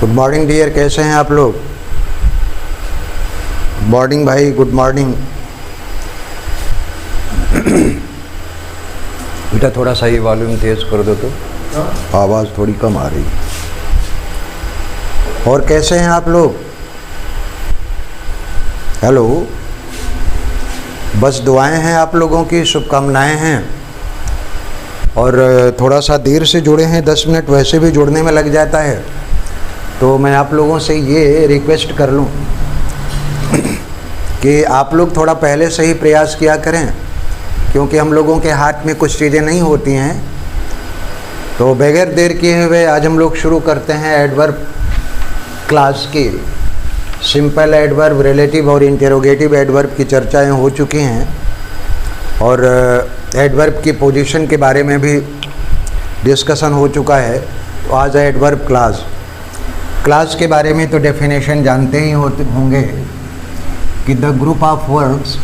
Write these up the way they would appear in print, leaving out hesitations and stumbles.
Good morning dear, कैसे हैं आप लोग? मॉर्निंग भाई, गुड मॉर्निंग। बेटा थोड़ा सा ये वॉल्यूम तेज कर दो तो आवाज़ थोड़ी कम आ रही। और कैसे हैं आप लोग? हेलो, बस दुआएं हैं आप लोगों की, शुभकामनाएं हैं। और थोड़ा सा देर से जुड़े हैं, 10 मिनट वैसे भी जुड़ने में लग जाता है, तो मैं आप लोगों से ये रिक्वेस्ट कर लूँ कि आप लोग थोड़ा पहले से ही प्रयास किया करें, क्योंकि हम लोगों के हाथ में कुछ चीज़ें नहीं होती हैं। तो बगैर देर किए हुए आज हम लोग शुरू करते हैं एडवर्ब क्लास की। सिंपल एडवर्ब, रिलेटिव और इंटेरोगेटिव एडवर्ब की चर्चाएं हो चुकी हैं, और एडवर्ब की पोजीशन के बारे में भी डिस्कशन हो चुका है। तो आज है एडवर्ब क्लास। क्लास के बारे में तो डेफिनेशन जानते ही होंगे कि the group of words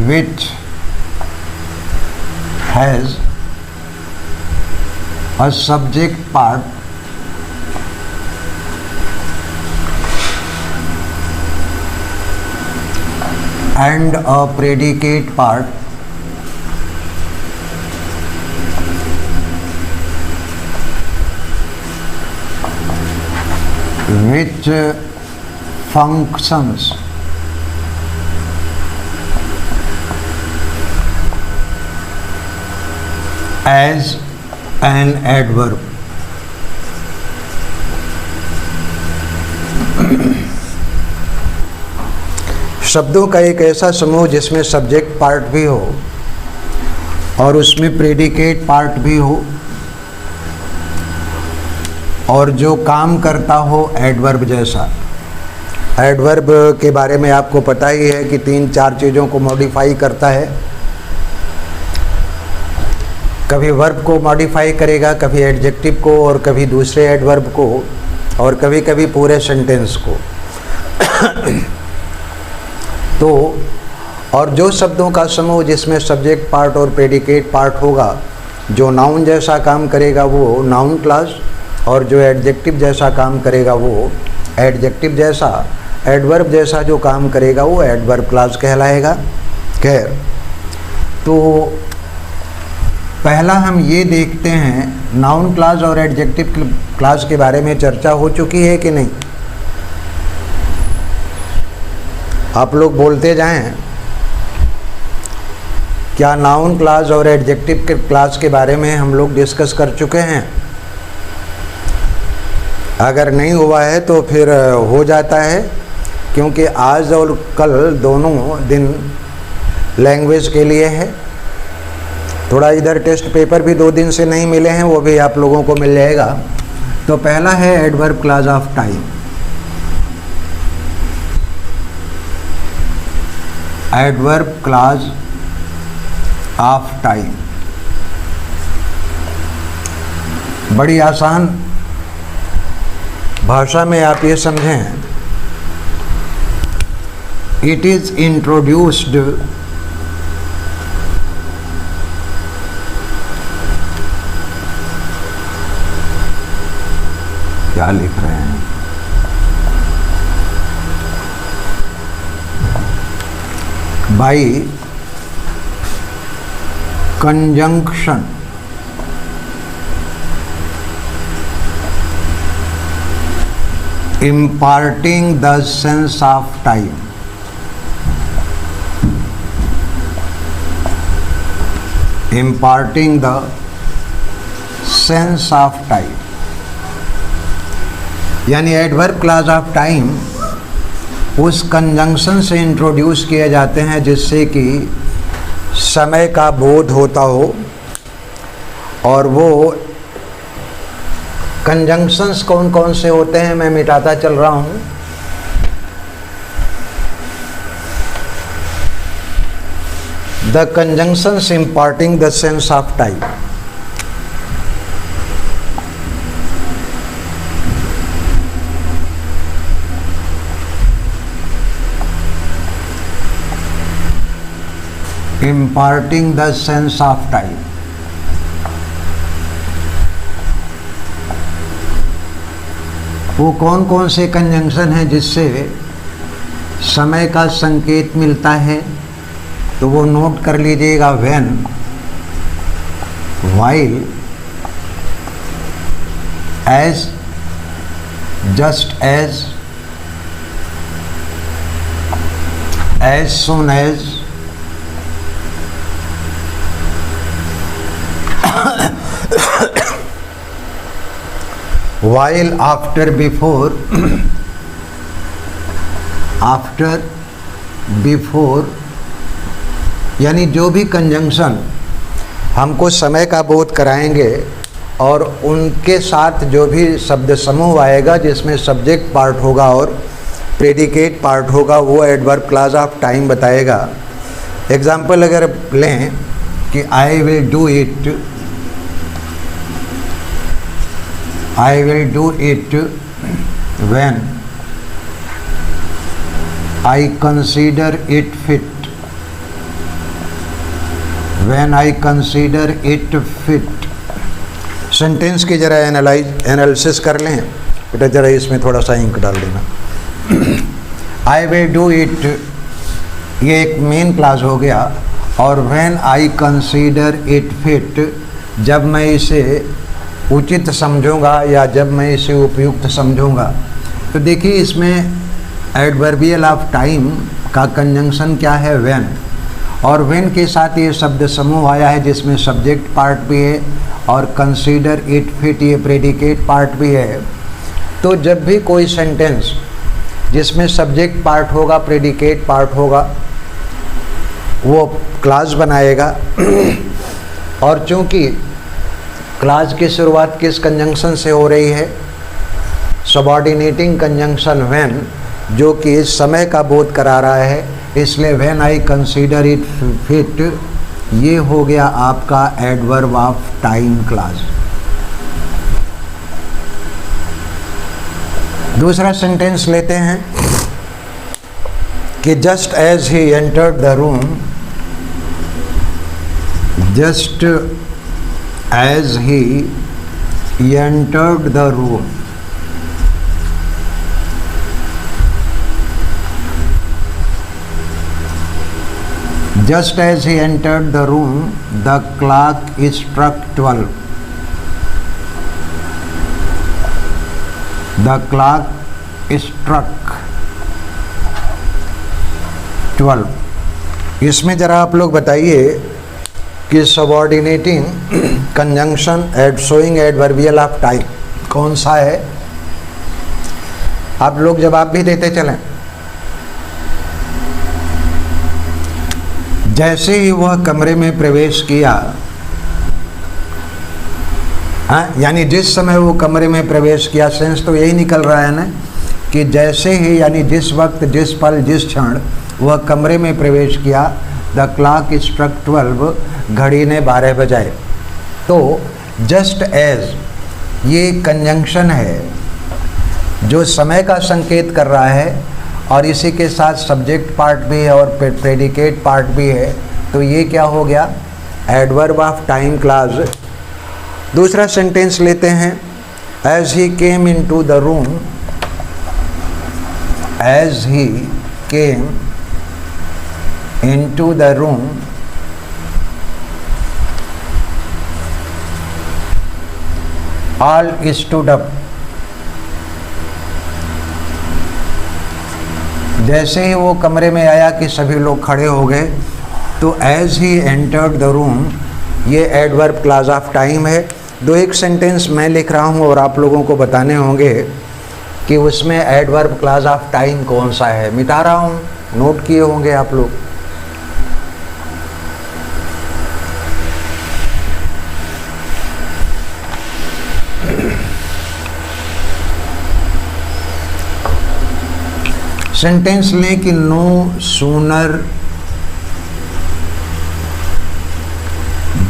which has a subject part and a predicate part which functions as an adverb। शब्दों का एक ऐसा समूह जिसमें सब्जेक्ट पार्ट भी हो और उसमें प्रेडिकेट पार्ट भी हो, और जो काम करता हो एडवर्ब जैसा। एडवर्ब के बारे में आपको पता ही है कि 3-4 चीज़ों को मॉडिफाई करता है। कभी वर्ब को मॉडिफाई करेगा, कभी एडजेक्टिव को, और कभी दूसरे एडवर्ब को, और कभी कभी पूरे सेंटेंस को। तो और जो शब्दों का समूह जिसमें सब्जेक्ट पार्ट और प्रेडिकेट पार्ट होगा, जो नाउन जैसा काम करेगा वो नाउन क्लास, और जो एडजेक्टिव जैसा काम करेगा वो एडजेक्टिव जैसा, एडवर्ब जैसा जो काम करेगा वो एडवर्ब क्लास कहलाएगा। खैर, तो पहला हम ये देखते हैं, नाउन क्लास और एडजेक्टिव क्लास के बारे में चर्चा हो चुकी है कि नहीं? आप लोग बोलते जाएं, क्या नाउन क्लास और एडजेक्टिव क्लास के बारे में हम लोग डिस्कस कर चुके हैं? अगर नहीं हुआ है तो फिर हो जाता है, क्योंकि आज और कल दोनों दिन लैंग्वेज के लिए है। थोड़ा इधर टेस्ट पेपर भी 2 दिन से नहीं मिले हैं, वो भी आप लोगों को मिल जाएगा। तो पहला है adverb clause of time. Adverb clause of time बड़ी आसान भाषा में आप ये समझें, इट इज इंट्रोड्यूस्ड क्या लिख रहे हैं, by conjunction imparting the sense of time। imparting the sense of time, यानी एडवर्ब क्लास ऑफ टाइम उस कंजंक्शन से इंट्रोड्यूस किए जाते हैं जिससे कि समय का बोध होता हो। और वो कंजंक्शंस कौन कौन से होते हैं मैं मिटाता चल रहा हूँ। The conjunctions imparting the sense of time। imparting the sense of time. वो कौन कौन से कंजंक्शन हैं जिससे समय का संकेत मिलता है, तो वो नोट कर लीजिएगा। When, while, as, just as, as soon as, while, after, before, after, before, यानी जो भी कंजंक्शन हमको समय का बोध कराएंगे और उनके साथ जो भी शब्द समूह आएगा जिसमें सब्जेक्ट पार्ट होगा और प्रेडिकेट पार्ट होगा, वो एडवर्ब क्लॉज ऑफ टाइम बताएगा। एग्जाम्पल अगर लें कि I will do it, I will do it when I consider it fit. When I consider it fit. Sentence की जरा एनालिसिस कर लें बेटा, जरा इसमें थोड़ा सा इंक डाल देना। I will do it, ये एक मेन क्लास हो गया, और when I consider it fit, जब मैं इसे उचित समझूंगा या जब मैं इसे उपयुक्त समझूंगा। तो देखिए इसमें एडवर्बियल ऑफ टाइम का कंजंक्शन क्या है, व्हेन, और व्हेन के साथ ये शब्द समूह आया है जिसमें सब्जेक्ट पार्ट भी है और कंसीडर इट फिट ये प्रेडिकेट पार्ट भी है। तो जब भी कोई सेंटेंस जिसमें सब्जेक्ट पार्ट होगा, प्रेडिकेट पार्ट होगा, वो क्लास बनाएगा। और चूंकि क्लास की शुरुआत किस कंजंक्शन से हो रही है, सबऑर्डिनेटिंग कंजंक्शन व्हेन, जो कि इस समय का बोध करा रहा है, इसलिए when I consider it fit ये हो गया आपका एडवर्ब ऑफ टाइम क्लास। दूसरा सेंटेंस लेते हैं कि just as he entered the room, just as he entered the room, just as he entered the room, the clock struck 12. The clock struck 12. इसमें जरा आप लोग बताइए कि सबऑर्डिनेटिंग कंजंक्शन एड शोइंग एडवर्बियल ऑफ टाइम कौन सा है। आप लोग जवाब भी देते चलें। जैसे ही वह कमरे में प्रवेश किया, हाँ, यानी जिस समय वो कमरे में प्रवेश किया, सेंस तो यही निकल रहा है ना कि जैसे ही यानी जिस वक्त, जिस पल, जिस क्षण वह कमरे में प्रवेश किया, द क्लॉक स्ट्रक 12, घड़ी ने 12 बजाए। तो जस्ट एज ये कंजंक्शन है जो समय का संकेत कर रहा है और इसी के साथ सब्जेक्ट पार्ट भी है और प्रेडिकेट पार्ट भी है। तो ये क्या हो गया, एडवर्ब ऑफ टाइम क्लॉज। दूसरा सेंटेंस लेते हैं, as he came into the room, as he came into the room, all stood up. जैसे ही वो कमरे में आया कि सभी लोग खड़े हो गए। तो as he entered the room ये एडवर्ब क्लॉज ऑफ टाइम है। दो एक सेंटेंस मैं लिख रहा हूँ और आप लोगों को बताने होंगे कि उसमें एडवर्ब क्लॉज ऑफ टाइम कौन सा है। मिटा रहा हूँ, नोट किए होंगे आप लोग। सेंटेंस लें कि no sooner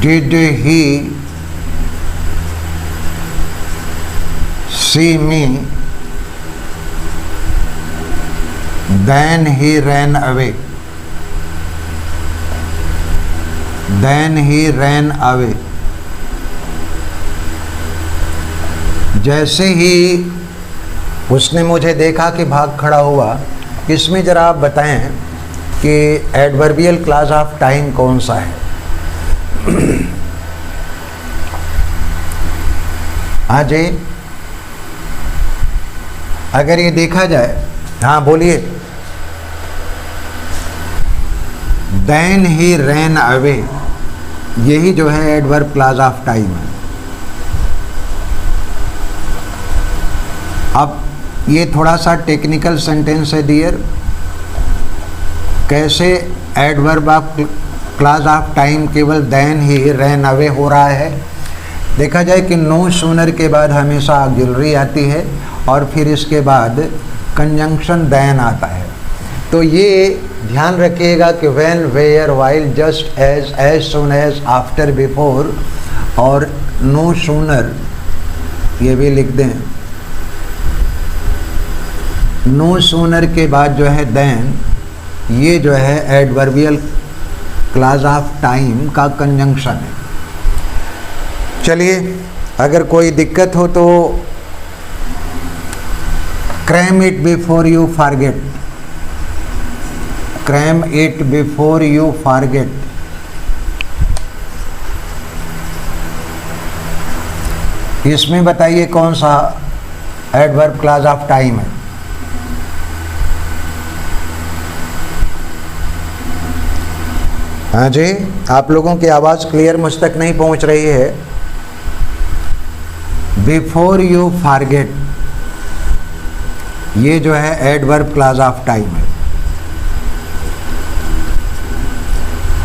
did he see me then he ran away. Then he ran away. जैसे ही उसने मुझे देखा कि भाग खड़ा हुआ। इसमें ज़रा आप बताएं कि एडवर्बियल क्लास ऑफ टाइम कौन सा है? हाँ जी, अगर ये देखा जाए, हाँ बोलिए। देन ही रैन अवे, यही जो है एडवर्ब क्लास ऑफ टाइम है। अब ये थोड़ा सा टेक्निकल सेंटेंस है डियर। कैसे adverb of class of time केवल देन ही रैन अवे हो रहा है? देखा जाए कि नो सूनर के बाद हमेशा ऑक्सिलरी आती है और फिर इसके बाद कंजंक्शन देन आता है। तो ये ध्यान रखिएगा कि when, where, while, just as, as soon as, after, before और नो सूनर, ये भी लिख दें। नो सूनर के बाद जो है देन, ये जो है एडवर्बियल क्लास ऑफ टाइम का कंजंक्शन है। चलिए, अगर कोई दिक्कत हो तो cram it before you forget, cram it before you forget. इसमें बताइए कौन सा एडवर्ब क्लास ऑफ टाइम है? हाँ जी, आप लोगों की आवाज़ क्लियर मुझ तक नहीं पहुंच रही है। बिफोर यू फॉरगेट, ये जो है एडवर्ब क्लास ऑफ टाइम है।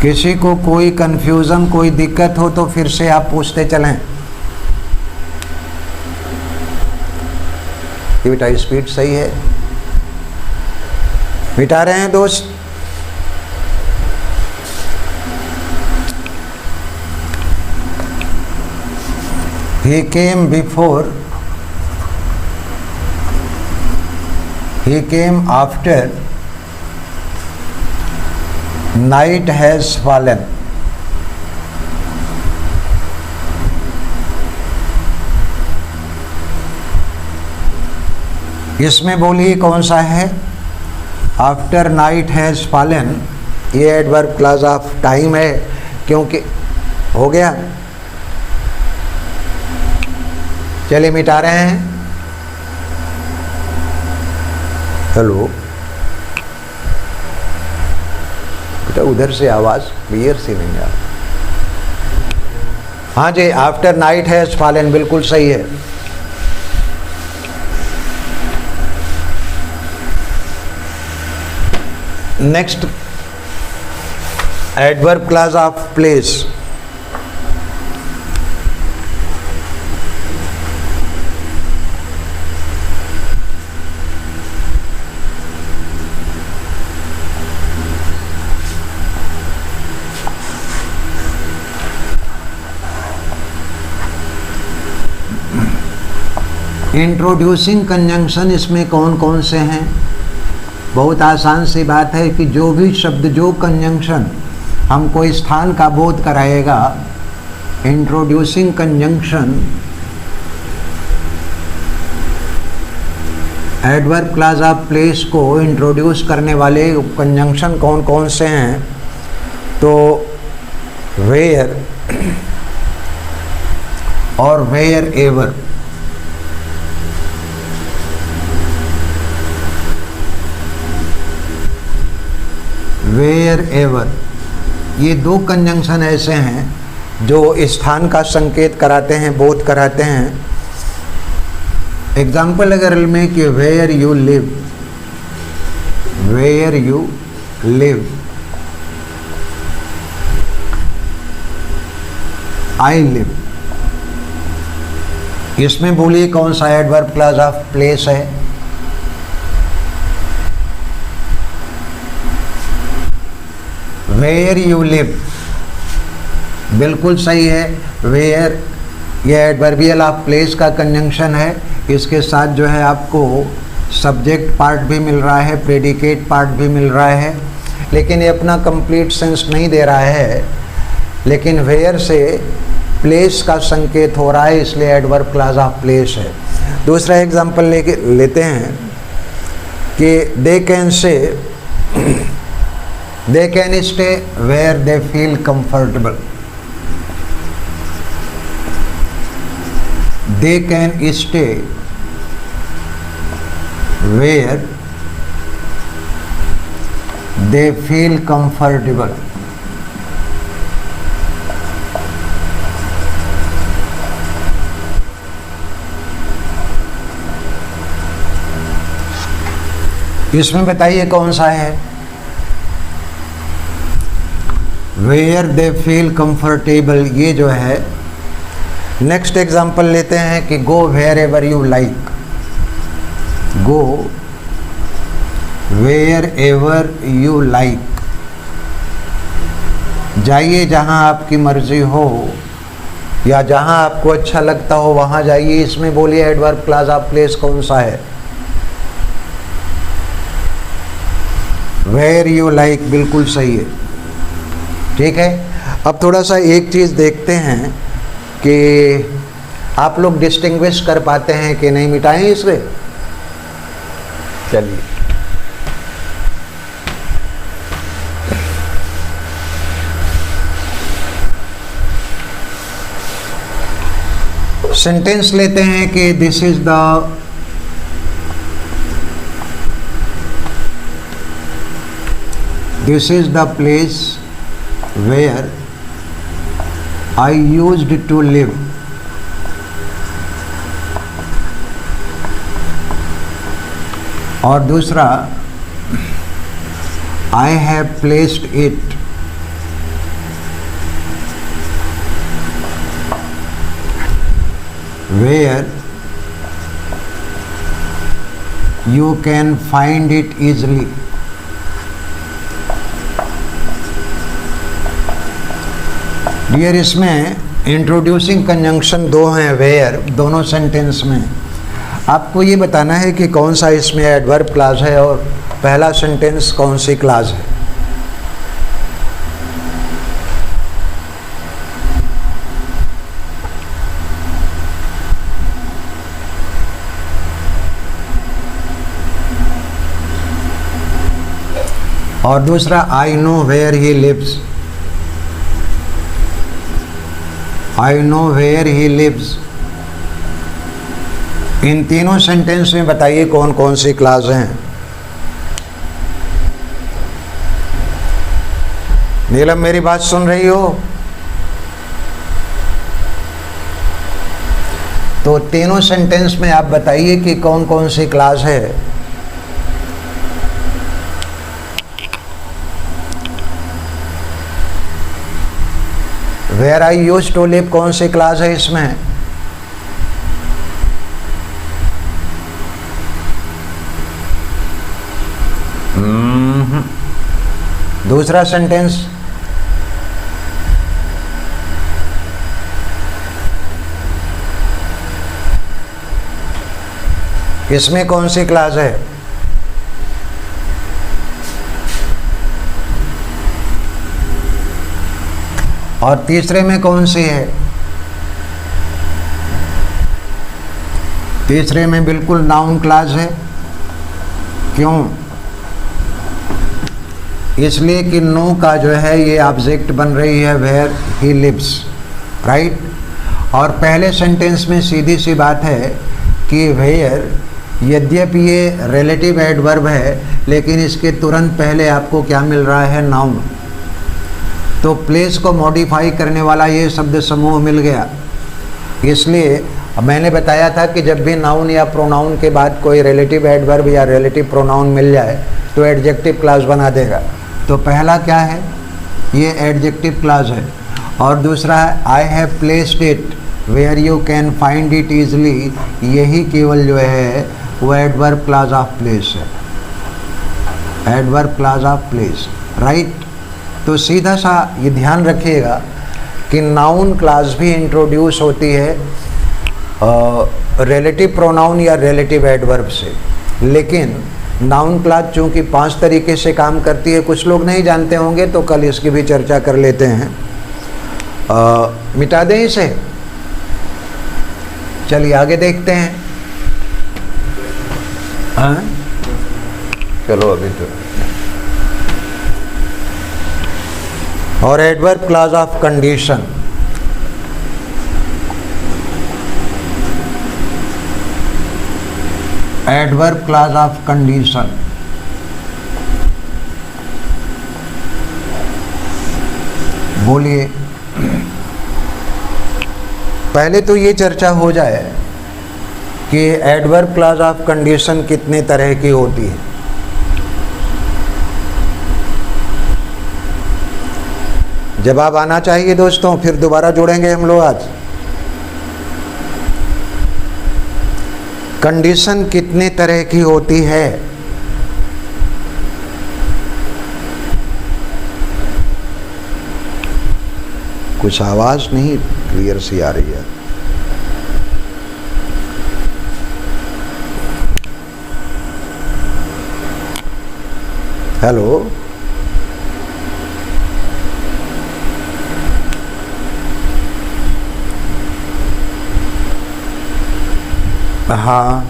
किसी को कोई कंफ्यूजन, कोई दिक्कत हो तो फिर से आप पूछते चलें। ये बेटा स्पीड सही है? मिटा रहे हैं दोस्त? He came before, he came after, night has fallen. इसमें बोलिए कौन सा है? आफ्टर नाइट हैज़ फॉलन, ये एडवर्ब क्लास ऑफ टाइम है। क्योंकि हो गया। चलिए मिटा रहे हैं। हेलो बेटा, उधर से आवाज़ क्लियर सी नहीं आ रही। हाँ जी, आफ्टर नाइट हैज़ फॉलन बिल्कुल सही है। Next adverb clause of place. Introducing conjunction इसमें कौन कौन से हैं? बहुत आसान सी बात है कि जो भी शब्द, जो कंजंक्शन हमको स्थान का बोध कराएगा, introducing conjunction adverb clause of place को इंट्रोड्यूस करने वाले कंजंक्शन कौन कौन से हैं? तो वेयर और वेयर एवर। वेयर एवर, ये दो कंजंक्शन ऐसे हैं जो स्थान का संकेत कराते हैं, बोध कराते हैं। एग्जाम्पल अगर में कि where you live, where you live, I live, इसमें बोलिए कौन सा एडवर्ब क्लास ऑफ प्लेस है? वेयर यू लिव बिल्कुल सही है। वेयर ये एडवर्बियल ऑफ प्लेस का कंजंक्शन है। इसके साथ जो है आपको सब्जेक्ट पार्ट भी मिल रहा है, प्रेडिकेट पार्ट भी मिल रहा है, लेकिन ये अपना कंप्लीट सेंस नहीं दे रहा है। लेकिन वेयर से प्लेस का संकेत हो रहा है, इसलिए एडवर्ब क्लॉज ऑफ प्लेस है। दूसरा एग्जांपल लेते हैं कि they can stay where they feel comfortable. They can stay where they feel comfortable. इसमें बताइए कौन सा है? वेयर दे फील कंफर्टेबल, ये जो है। नेक्स्ट एग्जांपल लेते हैं कि go wherever you like. Go wherever you like, जाइए जहां आपकी मर्जी हो या जहां आपको अच्छा लगता हो वहां जाइए। इसमें बोलिए एडवर्ब क्लॉज ऑफ प्लेस कौन सा है? वेयर यू लाइक, बिल्कुल सही है। ठीक है, अब थोड़ा सा एक चीज़ देखते हैं कि आप लोग डिस्टिंग्विश कर पाते हैं कि नहीं। मिटाएं इसे, चलिए। सेंटेंस लेते हैं कि this is the place where I used to live. और दूसरा, I have placed it where you can find it easily. Dear, इसमें इंट्रोड्यूसिंग कंजंक्शन दो हैं वेयर, दोनों सेंटेंस में। आपको ये बताना है कि कौन सा इसमें एडवर्ब क्लॉज है और पहला सेंटेंस कौन सी क्लॉज है। और दूसरा, I know where he lives. I know where he lives. इन तीनों सेंटेंस में बताइए कौन कौन सी क्लॉज हैं। नीलम, मेरी बात सुन रही हो? तो तीनों सेंटेंस में आप बताइए कि कौन कौन सी क्लॉज है। Where I used to live कौन सी क्लॉज है इसमें? दूसरा सेंटेंस, इसमें कौन सी क्लॉज है? और तीसरे में कौन सी है? तीसरे में बिल्कुल नाउन क्लॉज है। क्यों? इसलिए कि नो का जो है ये ऑब्जेक्ट बन रही है वेयर ही लिव्स, राइट। और पहले सेंटेंस में सीधी सी बात है कि वेयर, यद्यपि ये रिलेटिव एडवर्ब है, लेकिन इसके तुरंत पहले आपको क्या मिल रहा है? नाउन। तो प्लेस को मॉडिफाई करने वाला ये शब्द समूह मिल गया। इसलिए मैंने बताया था कि जब भी नाउन या प्रोनाउन के बाद कोई रिलेटिव एडवर्ब या रिलेटिव प्रोनाउन मिल जाए तो एडजेक्टिव क्लॉज बना देगा। तो पहला क्या है? ये एडजेक्टिव क्लॉज है। और दूसरा है I have placed it where you can find it easily, यही केवल जो है वो एडवर्ब क्लॉज ऑफ प्लेस है। Adverb clause of place, right. तो सीधा सा ये ध्यान रखिएगा कि नाउन क्लॉज भी इंट्रोड्यूस होती है रिलेटिव प्रोनाउन या रिलेटिव एडवर्ब से, लेकिन नाउन क्लॉज चूँकि 5 तरीके से काम करती है, कुछ लोग नहीं जानते होंगे तो कल इसकी भी चर्चा कर लेते हैं। मिटा दें इसे। चलिए आगे देखते हैं। हाँ चलो अभी तो। और adverb clause of condition, adverb clause of condition, बोलिए। पहले तो ये चर्चा हो जाए कि एडवर्ब क्लॉज ऑफ कंडीशन कितने तरह की होती है। जवाब आना चाहिए दोस्तों, फिर दोबारा जोड़ेंगे हम लोग आज। कंडीशन कितने तरह की होती है? कुछ आवाज नहीं क्लियर सी आ रही है। हेलो, हाँ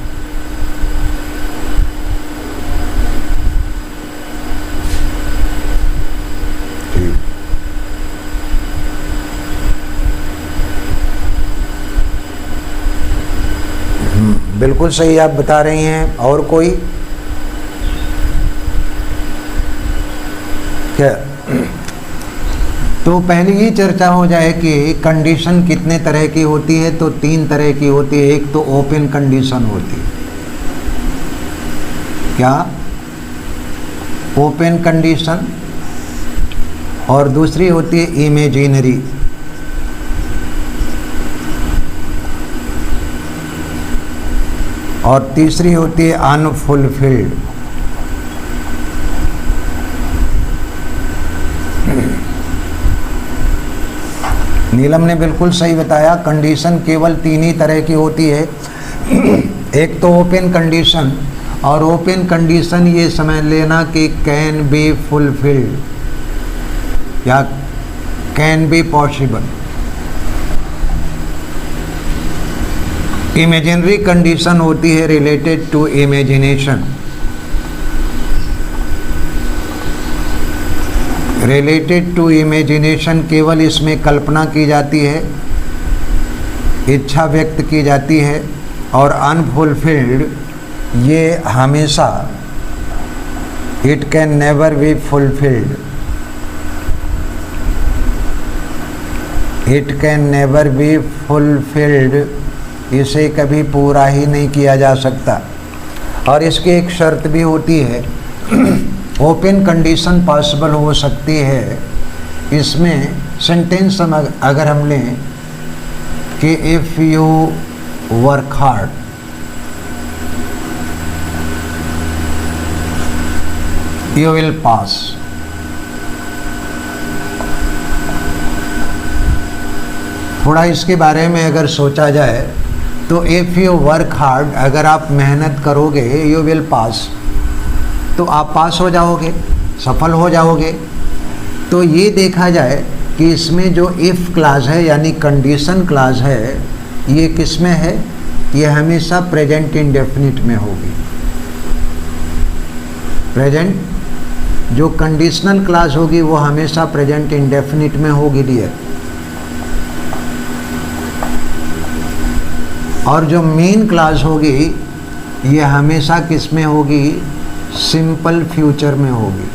ठीक। बिल्कुल सही आप बता रही हैं। और कोई क्या? तो पहले ही चर्चा हो जाए कि कंडीशन कितने तरह की होती है। तो 3 तरह की होती है। एक तो ओपन कंडीशन होती है। क्या? Open condition. और दूसरी होती है इमेजिनरी। और तीसरी होती है अनफुलफिल्ड। नीलम ने बिल्कुल सही बताया। कंडीशन केवल 3 ही तरह की होती है। एक तो ओपन कंडीशन, और ओपन कंडीशन ये समझ लेना कि कैन बी फुलफिल्ड या can be possible. Imaginary condition होती है related to imagination. Related to imagination केवल इसमें कल्पना की जाती है, इच्छा व्यक्त की जाती है। और अनफुलफिल्ड ये हमेशा, it can never be fulfilled, it can never be fulfilled, इसे कभी पूरा ही नहीं किया जा सकता। और इसकी एक शर्त भी होती है, ओपन कंडीशन पॉसिबल हो सकती है। इसमें सेंटेंस अगर हम लें कि if you work hard, you will pass. थोड़ा इसके बारे में अगर सोचा जाए तो इफ़ यू वर्क हार्ड, अगर आप मेहनत करोगे, यू विल पास, तो आप पास हो जाओगे, सफल हो जाओगे। तो ये देखा जाए कि इसमें जो इफ़ क्लास है यानी कंडीशन क्लास है, ये किस में है? ये हमेशा प्रेजेंट इंडेफिनिट में होगी। प्रेजेंट जो कंडीशनल क्लास होगी वो हमेशा प्रेजेंट इंडेफिनिट में होगी डियर। और जो मेन क्लास होगी ये हमेशा किस में होगी? सिंपल फ्यूचर में होगी।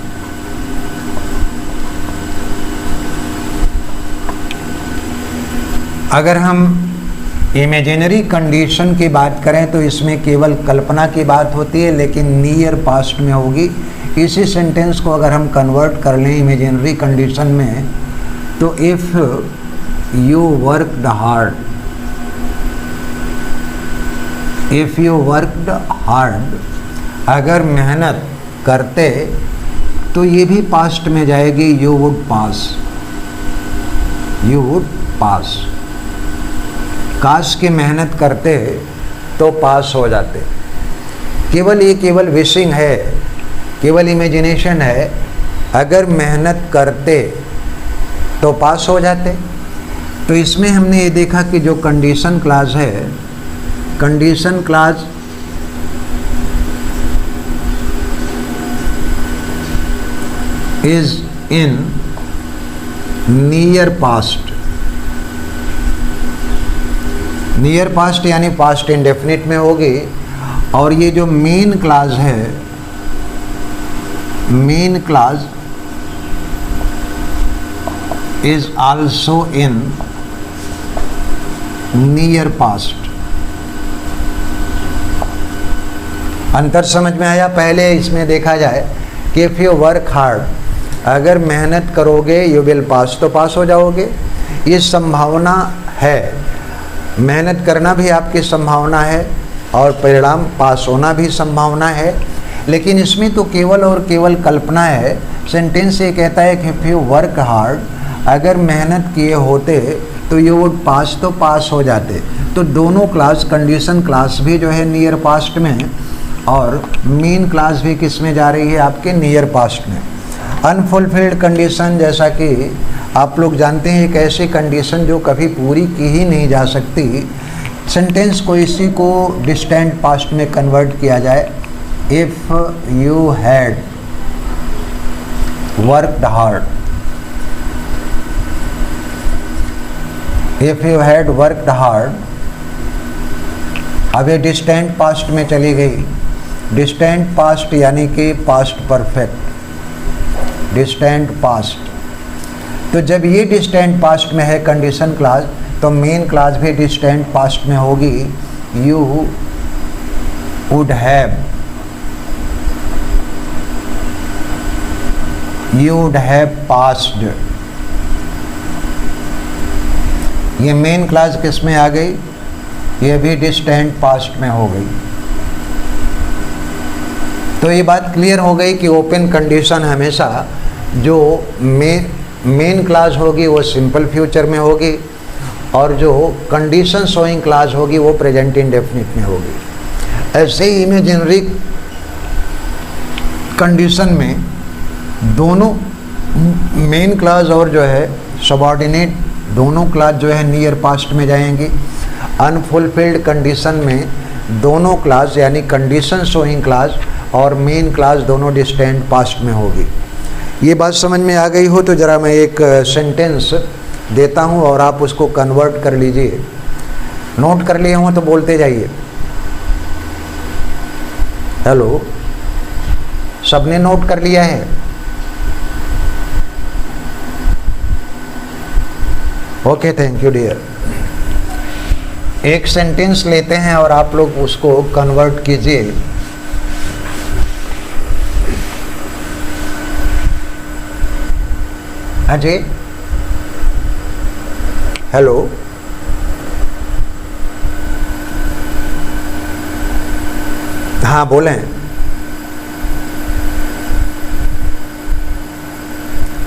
अगर हम इमेजिनरी कंडीशन की बात करें तो इसमें केवल कल्पना की बात होती है, लेकिन नियर पास्ट में होगी। इसी सेंटेंस को अगर हम कन्वर्ट कर लें इमेजिनरी कंडीशन में, तो if you worked hard, if you worked hard, अगर मेहनत करते तो ये भी पास्ट में जाएगी, you would pass, you would पास। काश की मेहनत करते तो पास हो जाते। केवल ये केवल विशिंग है, केवल इमेजिनेशन है। अगर मेहनत करते तो पास हो जाते, तो इसमें हमने ये देखा कि जो कंडीशन क्लास है, condition class is in near past. Near past यानी पास्ट इंडेफिनिट में होगी। और ये जो मेन क्लास है, main class is also in near past. अंतर समझ में आया? पहले इसमें देखा जाए कि इफ़ यू वर्क हार्ड, अगर मेहनत करोगे यू विल पास, तो पास हो जाओगे, ये संभावना है। मेहनत करना भी आपकी संभावना है और परिणाम पास होना भी संभावना है। लेकिन इसमें तो केवल और केवल कल्पना है। सेंटेंस ये कहता है कि इफ़ यू वर्क हार्ड, अगर मेहनत किए होते तो यू वुड पास, तो पास हो जाते। तो दोनों क्लास, कंडीशन क्लास भी जो है नियर पास्ट में और मेन क्लास भी किस में जा रही है? आपके नियर पास्ट में। अनफुलफिल्ड कंडीशन, जैसा कि आप लोग जानते हैं, एक ऐसी कंडीशन जो कभी पूरी की ही नहीं जा सकती। सेंटेंस को इसी को डिस्टेंट पास्ट में कन्वर्ट किया जाए, if you had worked hard, if you had worked hard. अब ये डिस्टेंट पास्ट में चली गई। डिस्टेंट पास्ट यानी कि पास्ट परफेक्ट, डिस्टेंट पास्ट। तो जब ये डिस्टेंट पास्ट में है कंडीशन क्लास, तो मेन क्लास भी डिस्टेंट पास्ट में होगी। You would have, you would have passed. ये मेन क्लास किस में आ गई? ये भी डिस्टेंट पास्ट में हो गई। तो ये बात क्लियर हो गई कि ओपन कंडीशन हमेशा जो मेन क्लास होगी वो सिंपल फ्यूचर में होगी और जो कंडीशन शोइंग क्लास होगी वो प्रेजेंट इंडेफिनिट में होगी। ऐसे ही इमेजिनरी कंडीशन में दोनों मेन क्लास और जो है सबऑर्डिनेट दोनों क्लास जो है नियर पास्ट में जाएंगी। अनफुलफिल्ड कंडीशन में दोनों क्लास यानी कंडीशन शोइंग क्लास और मेन क्लास दोनों डिस्टेंट पास्ट में होगी। ये बात समझ में आ गई हो तो ज़रा मैं एक सेंटेंस देता हूँ और आप उसको कन्वर्ट कर लीजिए। नोट कर लिए हो तो बोलते जाइए। हेलो, सबने नोट कर लिया है? Okay, thank you dear. एक सेंटेंस लेते हैं और आप लोग उसको कन्वर्ट कीजिए। अजय, हेलो, हाँ बोलें।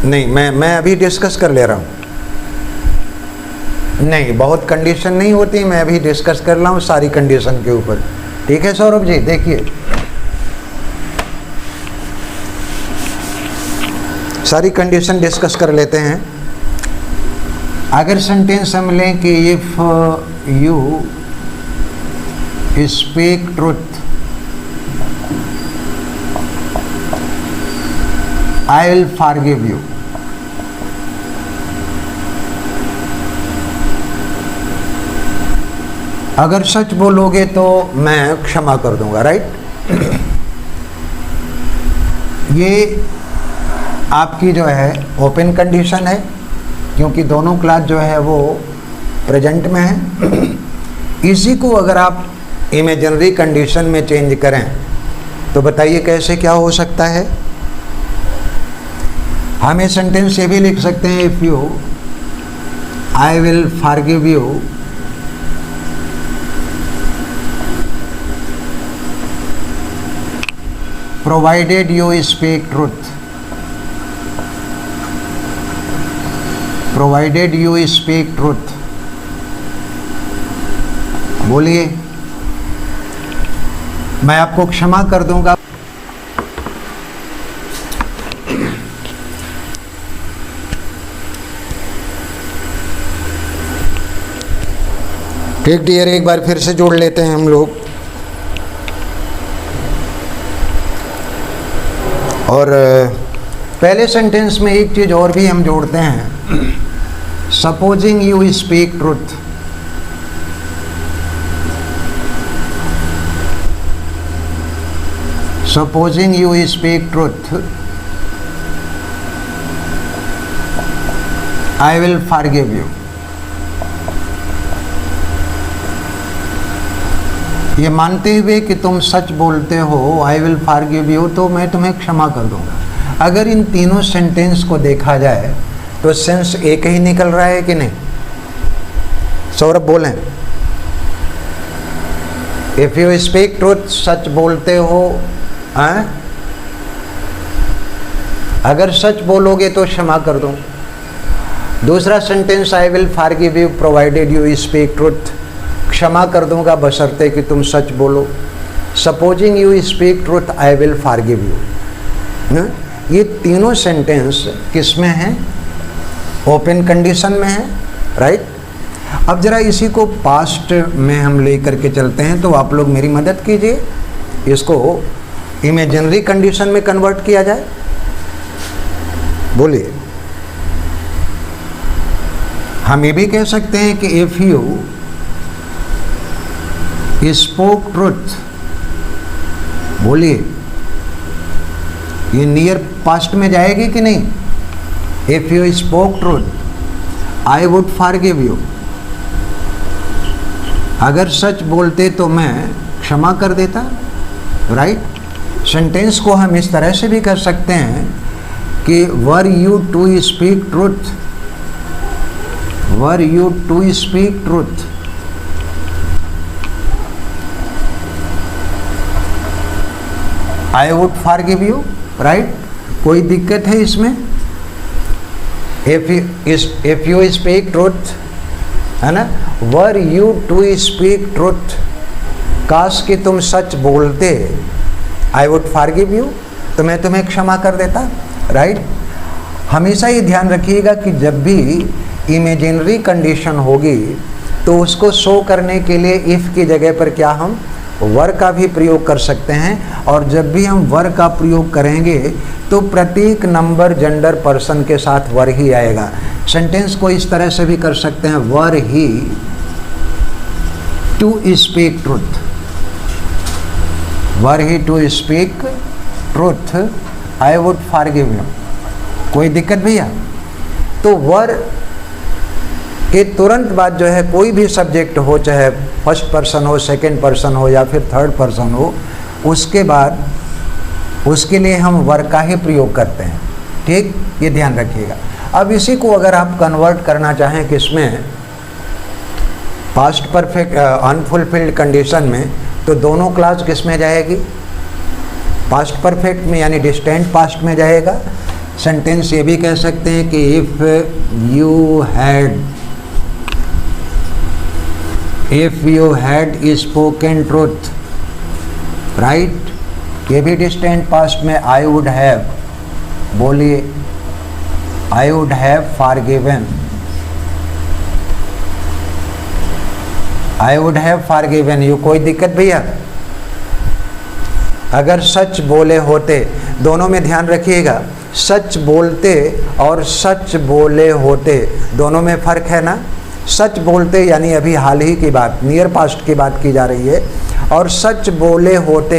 नहीं, मैं अभी डिस्कस कर ले रहा हूँ। नहीं, बहुत कंडीशन नहीं होती, मैं अभी डिस्कस कर रहा हूँ सारी कंडीशन के ऊपर। ठीक है सौरभ जी, देखिए सारी कंडीशन डिस्कस कर लेते हैं। अगर सेंटेंस हम लें कि if you speak truth I will forgive you. अगर सच बोलोगे तो मैं क्षमा कर दूंगा, राइट। ये आपकी जो है ओपन कंडीशन है क्योंकि दोनों क्लास जो है वो प्रेजेंट में है। इसी को अगर आप इमेजिनरी कंडीशन में चेंज करें तो बताइए कैसे क्या हो सकता है। हम ये सेंटेंस ये भी लिख सकते हैं, if you I will forgive you provided you speak truth, provided you speak truth। बोलिए, मैं आपको क्षमा कर दूंगा। ठीक डियर, एक बार फिर से जोड़ लेते हैं हम लोग। और पहले सेंटेंस में एक चीज़ और भी हम जोड़ते हैं, supposing you speak truth. Supposing you speak truth, I will forgive you. ये मानते हुए कि तुम सच बोलते हो, आई विल फॉरगिव यू, तो मैं तुम्हें क्षमा कर दूंगा। अगर इन तीनों सेंटेंस को देखा जाए तो सेंस एक ही निकल रहा है कि नहीं? सौरभ बोलें। इफ यू स्पीक ट्रुथ, सच बोलते हो, अगर सच बोलोगे तो क्षमा कर दूं। दूसरा sentence, I will forgive you provided you speak truth, क्षमा कर दूंगा बशर्ते कि तुम सच बोलो। Supposing you speak truth, I will forgive you. ये तीनों सेंटेंस किस में हैं? ओपन कंडीशन में है, राइट। अब जरा इसी को पास्ट में हम लेकर के चलते हैं, तो आप लोग मेरी मदद कीजिए, इसको इमेजिनरी कंडीशन में कन्वर्ट किया जाए। बोलिए। हम ये भी कह सकते हैं कि इफ यू स्पोक ट्रुथ, बोलिए, ये नियर पास्ट में जाएगी कि नहीं? If you spoke truth, I would forgive you. अगर सच बोलते तो मैं क्षमा कर देता, राइट। सेंटेंस को हम इस तरह से भी कर सकते हैं कि were you to speak truth, were you to speak truth, I would forgive you, right. कोई दिक्कत है इसमें? इफ यू स्पीक ट्रुथ, है ना, were you to speak truth, काश कि तुम सच बोलते, आई वुड फॉरगिव यू, तो मैं तुम्हें क्षमा कर देता, राइट। हमेशा ये ध्यान रखिएगा कि जब भी इमेजिनरी कंडीशन होगी तो उसको शो करने के लिए इफ़ की जगह पर क्या हम वर का भी प्रयोग कर सकते हैं। और जब भी हम वर का प्रयोग करेंगे तो प्रत्येक नंबर जेंडर पर्सन के साथ वर ही आएगा। सेंटेंस को इस तरह से भी कर सकते हैं, were he to speak truth, were he to speak truth, I would forgive you. कोई दिक्कत भैया? तो वर के तुरंत बाद जो है कोई भी सब्जेक्ट हो, चाहे फर्स्ट पर्सन हो, सेकंड पर्सन हो या फिर थर्ड पर्सन हो, उसके बाद उसके लिए हम वर का ही प्रयोग करते हैं, ठीक, ये ध्यान रखिएगा। अब इसी को अगर आप कन्वर्ट करना चाहें किसमें, पास्ट परफेक्ट अनफुलफिल्ड कंडीशन में, तो दोनों क्लास किस में जाएगी? पास्ट परफेक्ट में, यानी डिस्टेंट पास्ट में जाएगा। सेंटेंस ये भी कह सकते हैं कि if you had spoken truth, right, ये भी डिस्टेंट पास्ट में आई वुड हैव, बोलिए, I would have forgiven, I would have forgiven you. कोई दिक्कत भैया? अगर सच बोले होते, दोनों में ध्यान रखिएगा, सच बोलते और सच बोले होते दोनों में फ़र्क है ना। सच बोलते यानी अभी हाल ही की बात, नियर पास्ट की बात की जा रही है, और सच बोले होते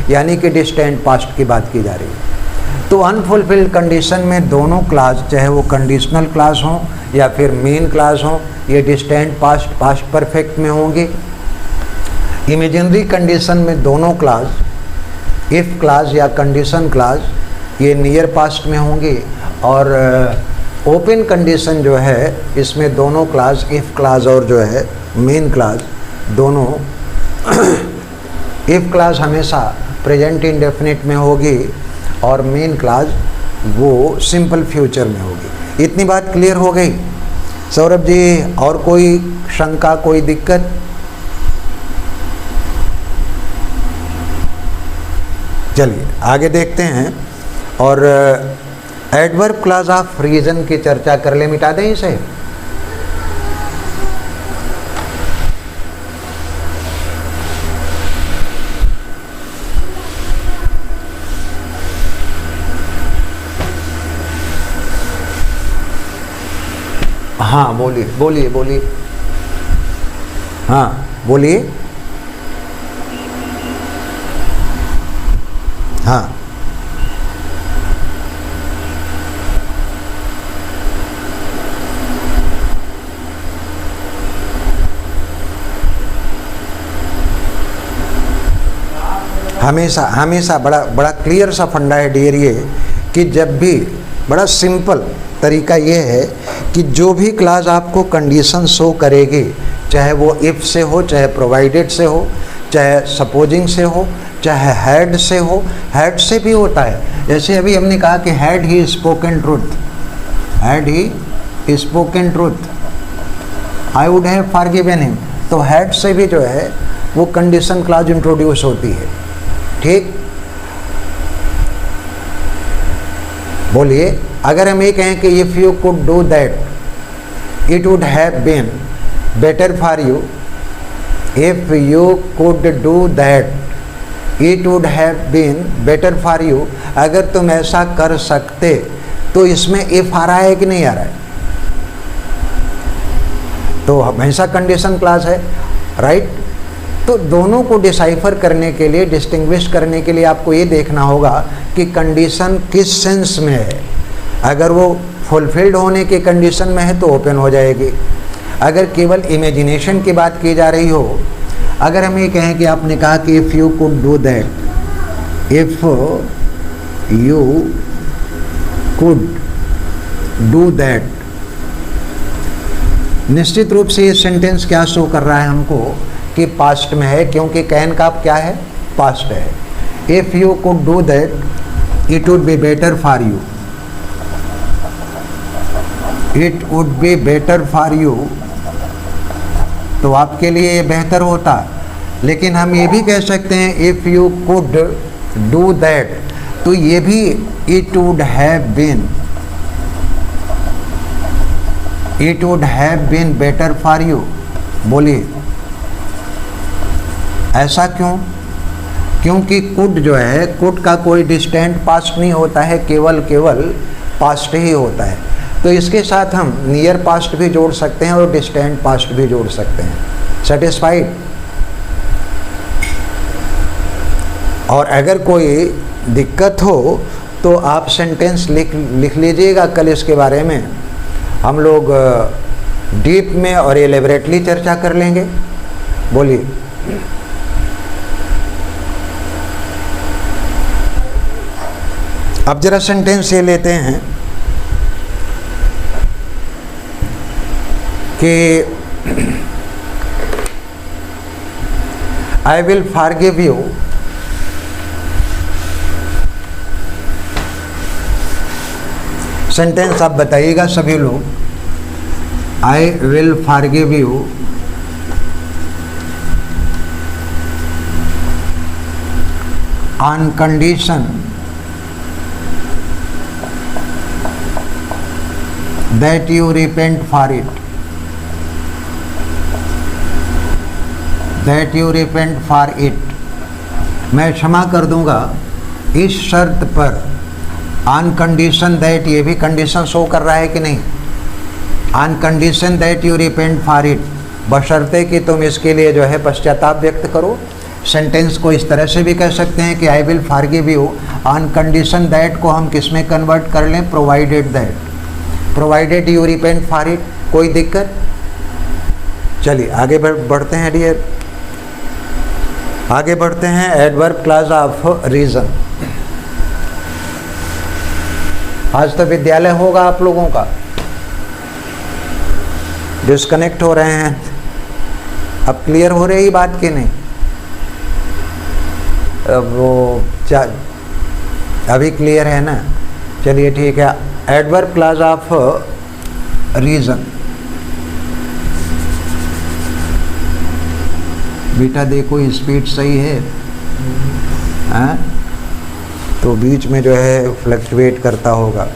यानी कि डिस्टेंट पास्ट की बात की जा रही है। तो अनफुलफिल्ड कंडीशन में दोनों क्लास, चाहे वो कंडीशनल क्लास हो या फिर मेन क्लास हो, ये डिस्टेंट पास्ट, पास्ट परफेक्ट में होंगे। इमेजिनरी कंडीशन में दोनों क्लास, इफ़ क्लास या कंडीशन क्लास, ये नियर पास्ट में होंगी। और ओपन कंडीशन जो है, इसमें दोनों क्लास, इफ़ क्लास और जो है मेन क्लास, दोनों इफ़ क्लास हमेशा प्रेजेंट इंडेफिनिट में होगी और मेन क्लास वो सिंपल फ्यूचर में होगी। इतनी बात क्लियर हो गई सौरभ जी? और कोई शंका, कोई दिक्कत? चलिए आगे देखते हैं और एडवर्ब क्लॉज ऑफ रीजन की चर्चा कर ले। मिटा दें इसे। हाँ बोलिए बोलिए बोलिए, हाँ बोलिए, हाँ हमेशा हमेशा बड़ा बड़ा क्लियर सा फंडा है डियर ये, कि जब भी बड़ा सिंपल तरीका ये है कि जो भी क्लास आपको कंडीशन शो करेगी, चाहे वो इफ़ से हो, चाहे प्रोवाइडेड से हो, चाहे सपोजिंग से हो, चाहे हैड से हो, हैड से भी होता है। जैसे अभी हमने कहा कि had he spoken truth, had he spoken truth, I would have forgiven him, तो हैड से भी जो है वो कंडीशन क्लास इंट्रोड्यूस होती है। ठीक, बोलिए, अगर हम ये कहें कि if you could do that it would have been better for you, if you could do that it would have been better for you, अगर तुम ऐसा कर सकते, तो इसमें इफ आ रहा है कि नहीं आ रहा है? तो हमेशा कंडीशन क्लास है, राइट। तो दोनों को डिसाइफर करने के लिए, डिस्टिंग्विश करने के लिए आपको ये देखना होगा कि कंडीशन किस सेंस में है। अगर वो फुलफिल्ड होने की कंडीशन में है तो ओपन हो जाएगी। अगर केवल इमेजिनेशन की बात की जा रही हो, अगर हम ये कहें कि आपने कहा कि if you could do that, if you could do that, निश्चित रूप से ये सेंटेंस क्या शो कर रहा है हमको कि पास्ट में है, क्योंकि कैन का क्या है, पास्ट है। If you could do that it would be better for you, it would be better for you, तो आपके लिए ये बेहतर होता। लेकिन हम ये भी कह सकते हैं if you could do that, तो ये भी it would have been, it would have been better for you. बोलिए, ऐसा क्यों? क्योंकि कुड जो है, कुड का कोई डिस्टेंट पास्ट नहीं होता है, केवल पास्ट ही होता है। तो इसके साथ हम नियर पास्ट भी जोड़ सकते हैं और डिस्टेंट पास्ट भी जोड़ सकते हैं। सेटिस्फाइड? और अगर कोई दिक्कत हो तो आप सेंटेंस लिख लीजिएगा, कल इसके बारे में हम लोग डीप में और एलेबरेटली चर्चा कर लेंगे। बोलिए, अब जरा सेंटेंस ये लेते हैं कि I will forgive you, sentence आप बताइएगा सभी लोग, I will forgive you on condition that you repent for it, that you repent for it, मैं क्षमा कर दूंगा इस शर्त पर, ऑन कंडीशन दैट, ये भी कंडीशन शो कर रहा है कि नहीं, on condition that you repent for it, बशर्ते कि तुम इसके लिए जो है पश्चाताप व्यक्त करो। सेंटेंस को इस तरह से भी कह सकते हैं कि I will forgive you on condition that को हम किस में कन्वर्ट कर लें, provided that, provided you repent for it. कोई दिक्कत? चलिए आगे बढ़ते हैं डियर, आगे बढ़ते हैं। Adverb clause of reason. आज तो विद्यालय होगा आप लोगों का, डिस्कनेक्ट हो रहे हैं, अब क्लियर हो रही बात कि नहीं? अब वो अभी क्लियर है ना? चलिए ठीक है। एडवर्ब क्लास ऑफ रीजन, बेटा देखो स्पीड सही है, हाँ? तो बीच में जो है फ्लक्चुएट करता होगा।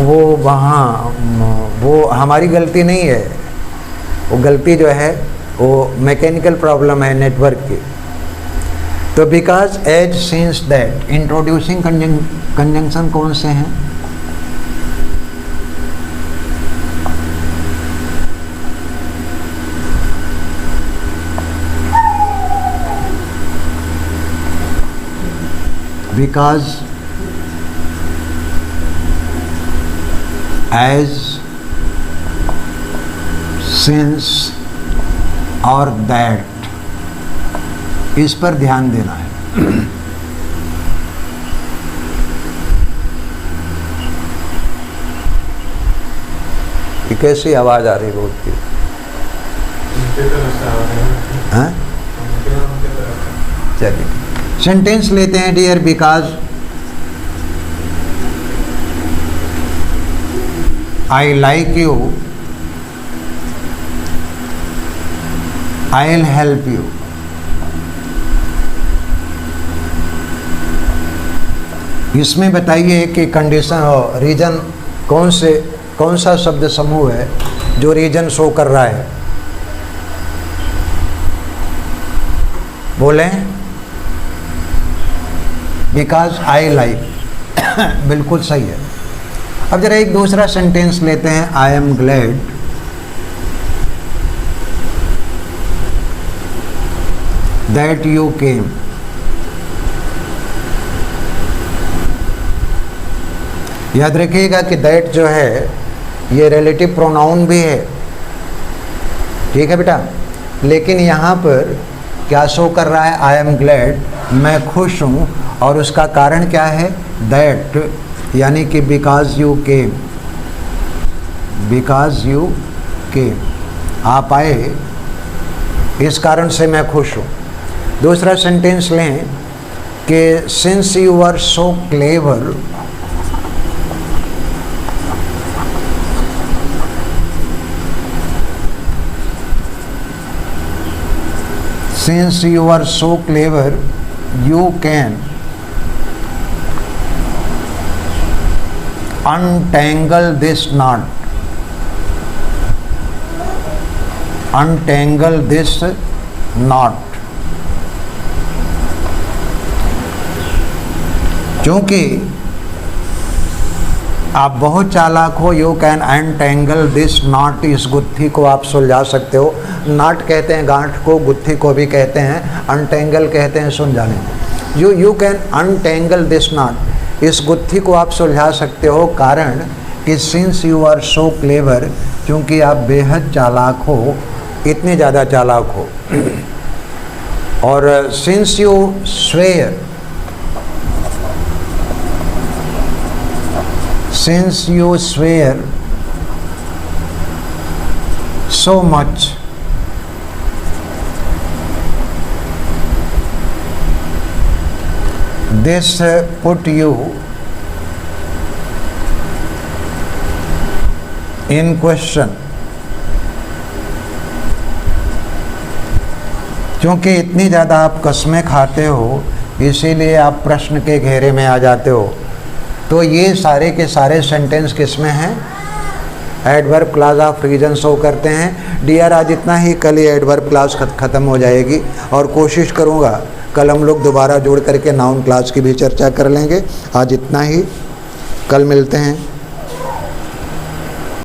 वो वहाँ वो हमारी गलती नहीं है, वो गलती जो है वो मैकेनिकल प्रॉब्लम है नेटवर्क की। तो because, as, since, that, introducing conjunction कौन से हैं? बिकॉज एज, सिंस और दैट, इस पर ध्यान देना है। ये कैसी आवाज आ रही बहुत की? हाँ, चलिए सेंटेंस लेते हैं। Dear because I like you, I will help you. इसमें बताइए कि कंडीशन हो, रीजन कौन सा शब्द समूह है जो रीजन शो कर रहा है? बोलें। बिकॉज आई लाइक, बिल्कुल सही है। अब जरा एक दूसरा सेंटेंस लेते हैं। I am glad that you came. याद रखिएगा कि दैट जो है ये रिलेटिव प्रोनाउन भी है, ठीक है बेटा। लेकिन यहाँ पर क्या शो कर रहा है? आई एम ग्लैड, मैं खुश हूँ। और उसका कारण क्या है? दैट, यानी कि because you came, because you came, आप आए, इस कारण से मैं खुश हूँ। दूसरा सेंटेंस लें कि since you are so clever, since you are so clever, you can untangle this knot. Untangle this knot. क्योंकि आप बहुत चालाक हो, you can untangle this knot, इस गुत्थी को आप सुलझा सकते हो। नॉट कहते हैं गांठ को, गुत्थी को भी कहते हैं, अनटेंगल कहते हैं सुलझाने को। You can untangle this knot, इस गुत्थी को आप सुलझा सकते हो। कारण कि since you are so clever, क्योंकि आप बेहद चालाक हो, इतने ज़्यादा चालाक हो। और since you swear, since you swear so much, this put you in question. क्योंकि इतनी ज़्यादा आप कसमें खाते हो, इसीलिए आप प्रश्न के घेरे में आ जाते हो। तो ये सारे के सारे सेंटेंस किस में हैं? Adverb clause of reason show करते हैं। डियर आज इतना ही, कल ये एडवर्ब क्लास ख़त्म हो जाएगी और कोशिश करूँगा कल हम लोग दोबारा जोड़ करके नाउन क्लास की भी चर्चा कर लेंगे। आज इतना ही, कल मिलते हैं।